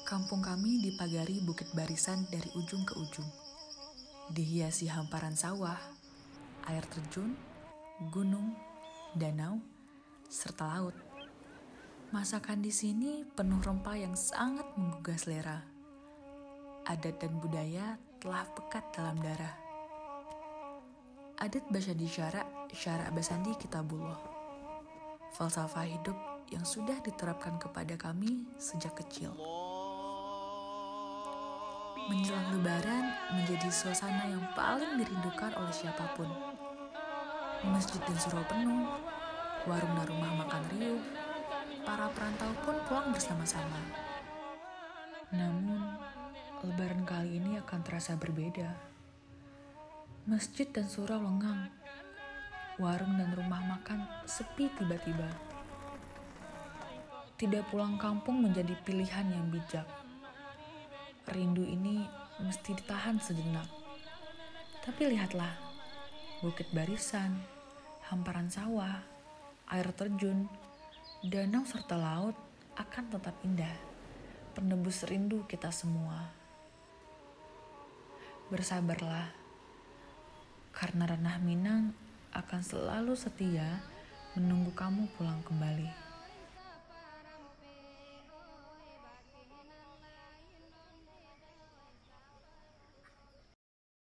Kampung kami dipagari bukit barisan dari ujung ke ujung. Dihiasi hamparan sawah, air terjun, gunung, danau, serta laut. Masakan di sini penuh rempah yang sangat menggugah selera. Adat dan budaya telah pekat dalam darah. Adat Basyadi Syara Basandi Kitabullah. Falsafah hidup yang sudah diterapkan kepada kami sejak kecil. Menjelang Lebaran menjadi suasana yang paling dirindukan oleh siapapun. Masjid dan surau penuh, warung dan rumah makan riuh, para perantau pun pulang bersama-sama. Namun, Lebaran kali ini akan terasa berbeda. Masjid dan surau lengang, warung dan rumah makan sepi tiba-tiba. Tidak pulang kampung menjadi pilihan yang bijak. Rindu ini mesti ditahan sejenak. Tapi lihatlah, bukit barisan, hamparan sawah, air terjun, danau serta laut akan tetap indah, penebus rindu kita semua. Bersabarlah, karena Ranah Minang akan selalu setia menunggu kamu pulang kembali.